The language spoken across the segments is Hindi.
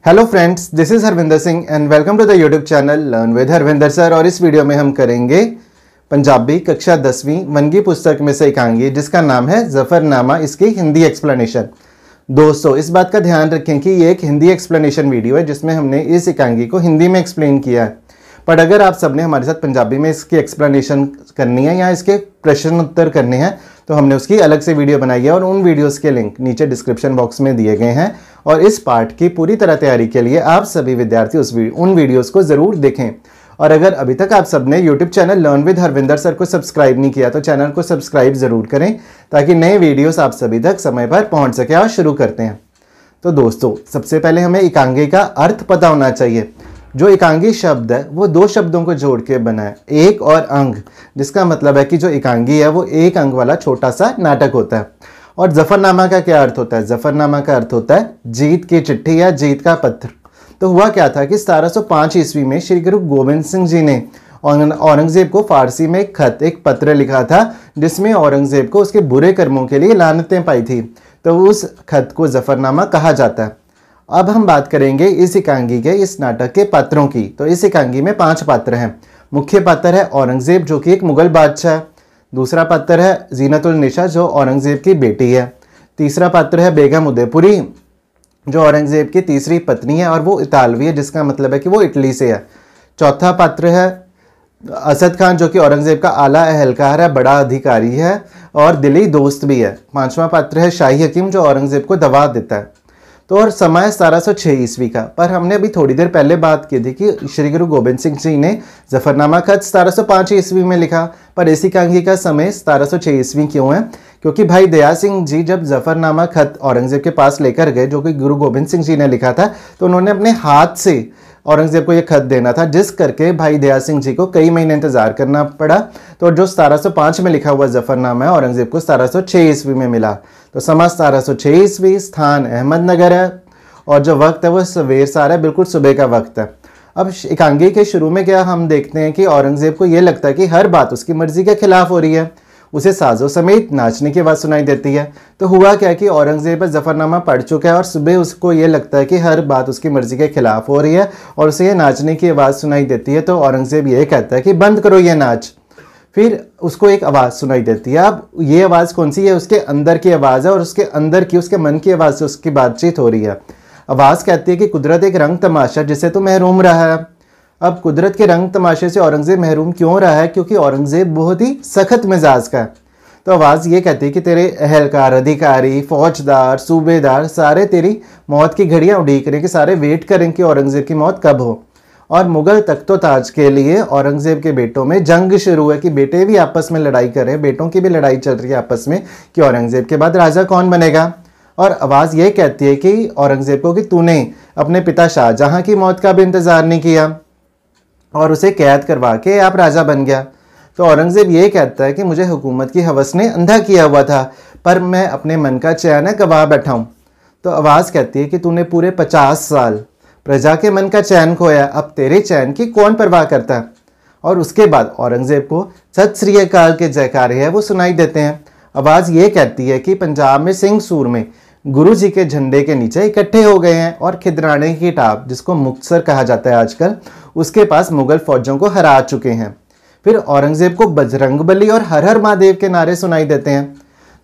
Hello friends, this is Harvinder Singh and welcome to the YouTube channel learn with Harvinder sir. और इस वीडियो में हम करेंगे पंजाबी कक्षा 10वीं वनगी पुस्तक में से एकांगी जिसका नाम है जफरनामा, इसकी हिंदी एक्सप्लेनेशन। दोस्तों, इस बात का ध्यान रखें कि ये एक हिंदी एक्सप्लेनेशन वीडियो है जिसमें हमने इस एकांगी को हिंदी में एक्सप्लेन किया है। पर अगर आप सबने हमारे साथ पंजाबी में इसकी एक्सप्लेनेशन करनी है या इसके प्रश्न उत्तर करने हैं तो हमने उसकी अलग से वीडियो बनाई है और उन वीडियोस के लिंक नीचे डिस्क्रिप्शन बॉक्स में दिए गए हैं। और इस पार्ट की पूरी तरह तैयारी के लिए आप सभी विद्यार्थी उन वीडियोस को ज़रूर देखें। और अगर अभी तक आप सबने YouTube channel learn with Harvinder sir को सब्सक्राइब नहीं किया तो चैनल को सब्सक्राइब ज़रूर करें ताकि नए वीडियोस आप सभी तक समय पर पहुंच सके। और शुरू करते हैं। तो दोस्तों, सबसे पहले हमें एकांगी का अर्थ पता होना चाहिए। जो एकांगी शब्द है वो दो शब्दों को जोड़ के बना है, एक और अंग, जिसका मतलब है कि जो एकांगी है वो एक अंग वाला छोटा सा नाटक होता है। और जफरनामा का क्या अर्थ होता है? जफरनामा का अर्थ होता है जीत की चिट्ठी या जीत का पत्र। तो हुआ क्या था कि 1705 ईस्वी में श्री गुरु गोविंद सिंह जी ने औरंगजेब को फारसी में एक पत्र लिखा था जिसमें औरंगजेब को उसके बुरे कर्मों के लिए लानतें पाई थी। तो उस खत को जफरनामा कहा जाता है। अब हम बात करेंगे इस एकांगी के, इस नाटक के पात्रों की। तो इस एकांगी में 5 पात्र हैं। मुख्य पात्र है औरंगजेब जो कि एक मुगल बादशाह है। दूसरा पात्र है जीनत उल निसा जो औरंगजेब की बेटी है। तीसरा पात्र है बेगम उदयपुरी जो औरंगजेब की तीसरी पत्नी है और वो इतालवी है, जिसका मतलब है कि वो इटली से है। चौथा पात्र है असद खान जो कि औरंगजेब का आला अहलकार है, बड़ा अधिकारी है और दिली दोस्त भी है। 5वां पात्र है शाही हकीम जो औरंगजेब को दवा देता है। तो और समय 1706 ईस्वी का। पर हमने अभी थोड़ी देर पहले बात की थी कि श्री गुरु गोविंद सिंह जी ने जफरनामा खत 1705 ईस्वी में लिखा, पर इस एकांगी का समय 1706 ईस्वी क्यों है? क्योंकि भाई दया सिंह जी जब जफरनामा खत औरंगजेब के पास लेकर गए जो कि गुरु गोविंद सिंह जी ने लिखा था, तो उन्होंने अपने हाथ से औरंगजेब को यह खत देना था, जिस करके भाई दया सिंह जी को कई महीने इंतजार करना पड़ा। तो जो 1705 में लिखा हुआ जफरनामा है औरंगजेब को 1706 ईस्वी में मिला। तो समा 1706 ईस्वी, स्थान अहमदनगर है और जो वक्त है वो सवेर सार है, बिल्कुल सुबह का वक्त है। अब एकांगी के शुरू में क्या हम देखते हैं कि औरंगजेब को ये लगता है कि हर बात उसकी मर्जी के खिलाफ हो रही है। उसे साजों समेत नाचने की आवाज़ सुनाई देती है। तो हुआ क्या कि औरंगजेब जफरनामा पढ़ चुका है और सुबह उसको ये लगता है कि हर बात उसकी मर्जी के खिलाफ हो रही है और उसे ये नाचने की आवाज़ सुनाई देती है। तो औरंगजेब ये कहता है कि बंद करो ये नाच। फिर उसको एक आवाज़ सुनाई देती है। अब ये आवाज़ कौन सी है? उसके अंदर की आवाज़ है और उसके अंदर की, उसके मन की आवाज़ से उसकी बातचीत हो रही है। आवाज़ कहती है कि कुदरत एक रंग तमाशा जिससे तो महरूम रहा है। अब कुदरत के रंग तमाशे से औरंगजेब महरूम क्यों रहा है? क्योंकि औरंगजेब बहुत ही सख्त मिजाज का है। तो आवाज़ ये कहती है कि तेरे अहलकार, अधिकारी, फौजदार, सूबेदार सारे तेरी मौत की घड़ियाँ उड़ीक रहे कि सारे वेट करें कि औरंगजेब की मौत कब हो। और मुगल तख्तो ताज के लिए औरंगजेब के बेटों में जंग शुरू है कि बेटे भी आपस में लड़ाई कर रहे हैं, बेटों की भी लड़ाई चल रही है आपस में कि औरंगजेब के बाद राजा कौन बनेगा। और आवाज़ ये कहती है कि औरंगजेब को कि तूने अपने पिता शाहजहां की मौत का भी इंतज़ार नहीं किया और उसे कैद करवा के आप राजा बन गया। तो औरंगजेब ये कहता है कि मुझे हुकूमत की हवस ने अंधा किया हुआ था पर मैं अपने मन का चैन गवा बैठा हूँ। तो आवाज़ कहती है कि तूने पूरे 50 साल प्रजा के मन का चैन खोया, अब तेरे चैन की कौन परवाह करता है। और उसके बाद औरंगजेब को सत श्री अकाल के जयकारे है वो सुनाई देते हैं। आवाज़ ये कहती है कि पंजाब में सिंह सूर में गुरु जी के झंडे के नीचे इकट्ठे हो गए हैं और खिदराने की टाप, जिसको मुक्तसर कहा जाता है आजकल, उसके पास मुगल फौजों को हरा चुके हैं। फिर औरंगजेब को बजरंगबली और हर हर महादेव के नारे सुनाई देते हैं।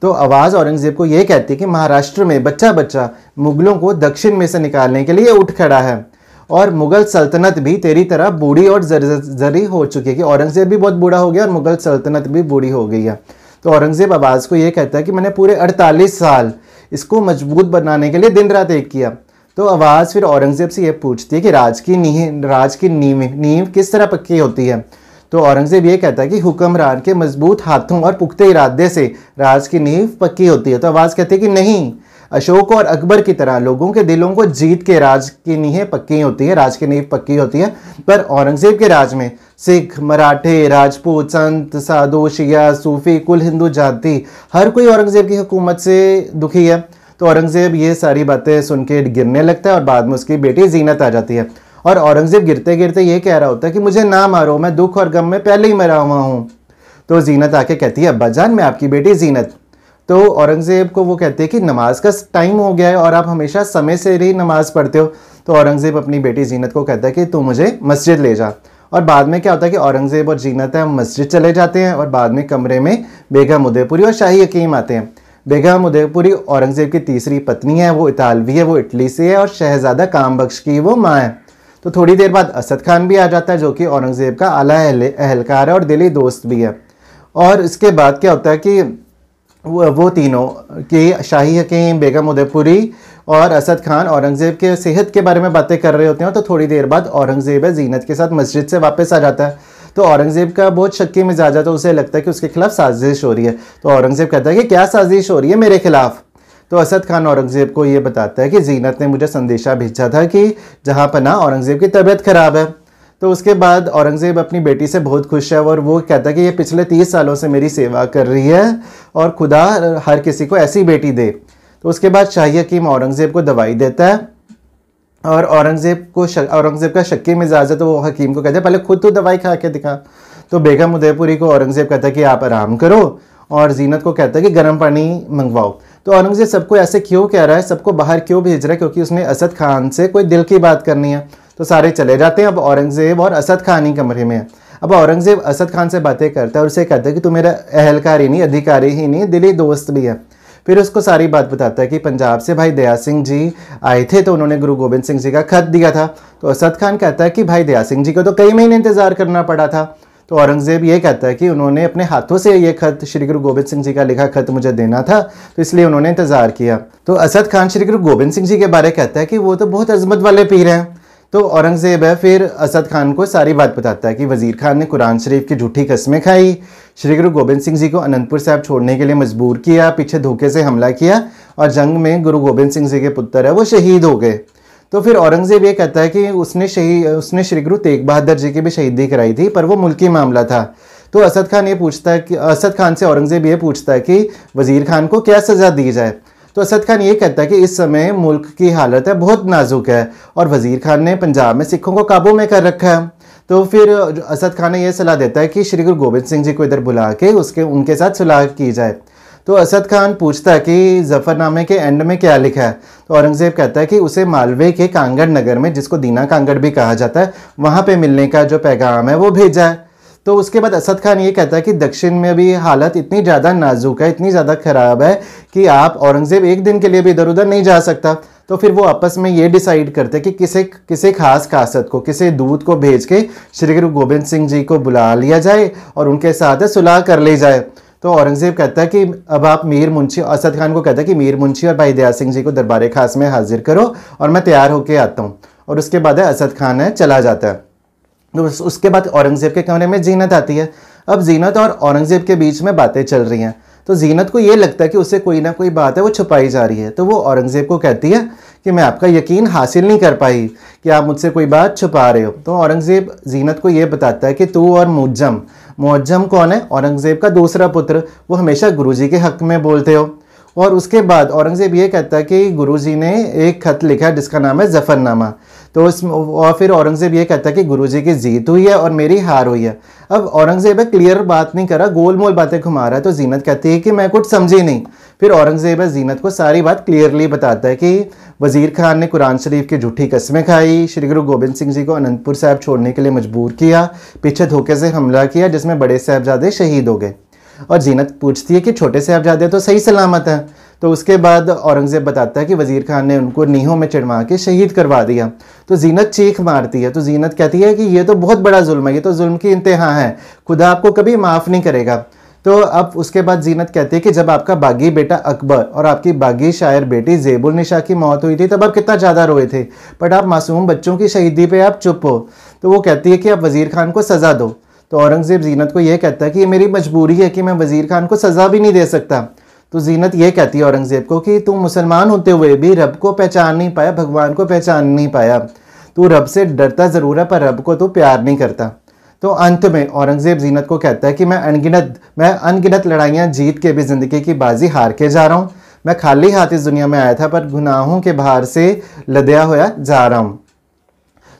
तो आवाज़ औरंगजेब को ये कहती है कि महाराष्ट्र में बच्चा बच्चा मुगलों को दक्षिण में से निकालने के लिए उठ खड़ा है और मुगल सल्तनत भी तेरी तरह बूढ़ी और जरी हो चुकी है कि औरंगजेब भी बहुत बूढ़ा हो गया और मुगल सल्तनत भी बूढ़ी हो गई है। तो औरंगजेब आवाज़ को ये कहता है कि मैंने पूरे 48 साल इसको मजबूत बनाने के लिए दिन रात एक किया। तो आवाज़ फिर औरंगजेब से ये पूछती है कि राज की नींव किस तरह पक्की होती है। तो औरंगजेब ये कहता है कि हुक्मरान के मजबूत हाथों और पुख्ते इरादे से राज की नींव पक्की होती है। तो आवाज़ कहती है कि नहीं, अशोक और अकबर की तरह लोगों के दिलों को जीत के राज की नींव पक्की होती है, राज की नींव पक्की होती है। पर औरंगजेब के राज में सिख, मराठे, राजपूत, संत, साधु, शिया, सूफी, कुल हिंदू जाति हर कोई औरंगजेब की हुकूमत से दुखी है। तो औरंगजेब ये सारी बातें सुन के गिरने लगता है और बाद में उसकी बेटी जीनत आ जाती है और औरंगजेब गिरते गिरते ये कह रहा होता है कि मुझे ना मारो, मैं दुख और गम में पहले ही मरा हुआ हूँ। तो जीनत आके कहती है अब्बा जान मैं आपकी बेटी जीनत। तो औरंगजेब को वो कहते हैं कि नमाज का टाइम हो गया है और आप हमेशा समय से ही नमाज पढ़ते हो। तो औरंगज़ेब अपनी बेटी जीनत को कहता है कि तू मुझे मस्जिद ले जा। और बाद में क्या होता है कि औरंगज़ेब और जीनत है मस्जिद चले जाते हैं और बाद में कमरे में बेगम उदयपुरी और शाही हकीम आते हैं। बेगम उदयपुरी औरंगज़ेब की तीसरी पत्नी है, वो इतालवी है, वो इटली से है और शहज़ादा कामबख्श की वो माँ है। तो थोड़ी देर बाद असद खान भी आ जाता है जो कि औरंगज़ेब का आला एहलकार है और दिली दोस्त भी है। और इसके बाद क्या होता है कि वो तीनों कि शाही हकीम, बेगम उदयपुरी और असद खान औरंगज़ेब के सेहत के बारे में बातें कर रहे होते हैं। तो थोड़ी देर बाद औरंगज़ेब है जीनत के साथ मस्जिद से वापस आ जाता है। तो औरंगज़ेब का बहुत शक्की मिजाज है, तो उसे लगता है कि उसके खिलाफ साजिश हो रही है। तो औरंगज़ेब कहता है कि क्या साजिश हो रही है मेरे खिलाफ। तो असद खान औरंगज़ेब को ये बताता है कि जीनत ने मुझे संदेशा भेजा था कि जहाँ पना औरंगज़ेब की तबीयत खराब है। तो उसके बाद औरंगज़ेब अपनी बेटी से बहुत खुश है और वो कहता है कि ये पिछले 30 सालों से मेरी सेवा कर रही है और खुदा हर किसी को ऐसी बेटी दे। तो उसके बाद शाही हकीम औरंगज़ेब को दवाई देता है और औरंगज़ेब का शक्की मिजाज है, तो वो हकीम को कहता है पहले खुद तो दवाई खा के दिखा। तो बेगम उदयपुरी को औरंगज़ेब कहता है कि आप आराम करो और जीनत को कहता है कि गर्म पानी मंगवाओ। तो औरंगज़ेब सबको ऐसे क्यों कह रहा है, सबको बाहर क्यों भेज रहा है, क्योंकि उसने असद खान से कोई दिल की बात करनी है। तो सारे चले जाते हैं। अब औरंगज़ेब और असद खान ही कमरे में है। अब औरंगज़ेब असद खान से बातें करता है और उसे कहता है कि तू मेरा एहलकार ही नहीं, अधिकारी ही नहीं, दिली दोस्त भी है। फिर उसको सारी बात बताता है कि पंजाब से भाई दया सिंह जी आए थे, तो उन्होंने गुरु गोबिंद सिंह जी का खत दिया था। तो असद खान कहता है कि भाई दया सिंह जी को तो कई महीने इंतज़ार करना पड़ा था। तो औरंगज़ेब ये कहता है कि उन्होंने अपने हाथों से ये खत, श्री गुरु गोबिंद सिंह जी का लिखा खत मुझे देना था, तो इसलिए उन्होंने इंतज़ार किया। तो असद खान श्री गुरु गोबिंद सिंह जी के बारे कहता है कि वो तो बहुत अजमत वाले पीर हैं। तो औरंगज़ेब है फिर असद खान को सारी बात बताता है कि वज़ीर खान ने कुरान शरीफ की झूठी कस्में खाई, श्री गुरु गोबिंद सिंह जी को अनंतपुर साहब छोड़ने के लिए मजबूर किया, पीछे धोखे से हमला किया और जंग में गुरु गोबिंद सिंह जी के पुत्र है वो शहीद हो गए। तो फिर औरंगज़ेब ये कहता है कि उसने श्री गुरु तेग बहादुर जी की भी शहीदी कराई थी, पर वो मुल्की मामला था। तो असद खान से औरंगज़ेब ये पूछता है कि वज़ीर खान को क्या सज़ा दी जाए। तो असद खान ये कहता है कि इस समय मुल्क की हालत है बहुत नाजुक है और वज़ीर खान ने पंजाब में सिखों को काबू में कर रखा है। तो फिर असद खान ने यह सलाह देता है कि श्री गुरु गोबिंद सिंह जी को इधर बुला के उनके साथ सुलह की जाए। तो असद खान पूछता है कि ज़फ़रनामे के एंड में क्या लिखा है। तो औरंगज़ेब कहता है कि उसे मालवे के कांगड़ नगर में, जिसको दीना कांगड़ भी कहा जाता है, वहाँ पे मिलने का जो पैगाम है वो भेजा है। तो उसके बाद असद खान ये कहता है कि दक्षिण में भी हालत इतनी ज़्यादा नाजुक है, इतनी ज़्यादा ख़राब है कि आप औरंगज़ेब एक दिन के लिए भी इधर उधर नहीं जा सकता। तो फिर वो आपस में ये डिसाइड करते हैं कि किसी खास कासत को, किसी दूत को भेज के श्री गुरु गोबिंद सिंह जी को बुला लिया जाए और उनके साथ सुलह कर ली जाए। तो औरंगज़ेब कहता है कि अब आप मीर मुंशी, असद खान को कहता है कि मीर मुंशी और भाई दया सिंह जी को दरबार खास में हाजिर करो और मैं तैयार होके आता हूँ। और उसके बाद असद खान है चला जाता है। तो उसके बाद औरंगज़ेब के कमरे में जीनत आती है। अब जीनत और औरंगज़ेब के बीच में बातें चल रही हैं। तो जीनत को ये लगता है कि उससे कोई ना कोई बात है वो छुपाई जा रही है। तो वो औरंगज़ेब को कहती है कि मैं आपका यकीन हासिल नहीं कर पाई कि आप मुझसे कोई बात छुपा रहे हो। तो औरंगज़ेब जीनत को ये बताता है कि तू और मुअज्जम कौन है, औरंगज़ेब का दूसरा पुत्र, वो हमेशा गुरुजी के हक़ में बोलते हो। और उसके बाद औरंगज़ेब ये कहता है कि गुरुजी ने एक खत लिखा है जिसका नाम है ज़फ़रनामा। तो और फिर औरंगज़ेब ये कहता है कि गुरुजी की जीत हुई है और मेरी हार हुई है। अब औरंगज़ेब क्लियर बात नहीं कर रहा, गोल मोल बातें घुमा रहा है। तो जीनत कहती है कि मैं कुछ समझी नहीं। फिर औरंगज़ेब जीनत को सारी बात क्लियरली बताता है कि वज़ीर खान ने कुरान शरीफ की झूठी कस्में खाई, श्री गुरु गोबिंद सिंह जी को अनंतपुर साहब छोड़ने के लिए मजबूर किया, पीछे धोखे से हमला किया जिसमें बड़े साहबजादे शहीद हो गए। और जीनत पूछती है कि छोटे साहबजादे तो सही सलामत हैं। तो उसके बाद औरंगज़ेब बताता है कि वज़ीर खान ने उनको नीहों में चढ़वा के शहीद करवा दिया। तो जीनत चीख मारती है। तो जीनत कहती है कि ये तो बहुत बड़ा जुल्म है, ये तो जुल्म की इंतहा है, खुदा आपको कभी माफ़ नहीं करेगा। तो अब उसके बाद जीनत कहती है कि जब आपका बागी बेटा अकबर और आपकी बागी शायर बेटी ज़ेबुल निशा की मौत हुई थी तब आप कितना ज़्यादा रोए थे, बट आप मासूम बच्चों की शहीदी पे आप चुप हो। तो वो कहती है कि आप वज़ीर खान को सज़ा दो। तो औरंगज़ेब जीनत को यह कहता है कि ये मेरी मजबूरी है कि मैं वज़ीर खान को सज़ा भी नहीं दे सकता। तो जीनत ये कहती है औरंगज़ेब को कि तू मुसलमान होते हुए भी रब को पहचान नहीं पाया, भगवान को पहचान नहीं पाया, तू रब से डरता ज़रूर है पर रब को तू प्यार नहीं करता। तो अंत में औरंगज़ेब जीनत को कहता है कि मैं अनगिनत लड़ाइयाँ जीत के भी ज़िंदगी की बाजी हार के जा रहा हूँ। मैं खाली हाथ इस दुनिया में आया था पर गुनाहों के भार से लदया होया जा रहा हूँ।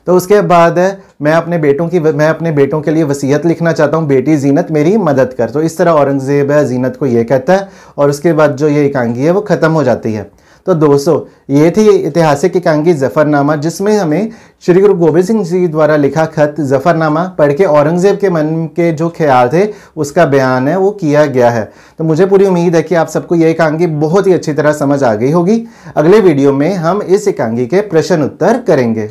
तो उसके बाद मैं अपने बेटों के लिए वसीयत लिखना चाहता हूँ, बेटी जीनत मेरी मदद कर। तो इस तरह औरंगज़ेब जीनत को ये कहता है और उसके बाद जो ये एकांगी है वो ख़त्म हो जाती है। तो दोस्तों ये थी ऐतिहासिक एकांगी जफरनामा, जिसमें हमें श्री गुरु गोबिंद सिंह जी द्वारा लिखा खत जफरनामा पढ़ के औरंगजेब के मन के जो ख्याल थे उसका बयान है वो किया गया है। तो मुझे पूरी उम्मीद है कि आप सबको ये एकांगी बहुत ही अच्छी तरह समझ आ गई होगी। अगले वीडियो में हम इस एकांगी के प्रश्न उत्तर करेंगे।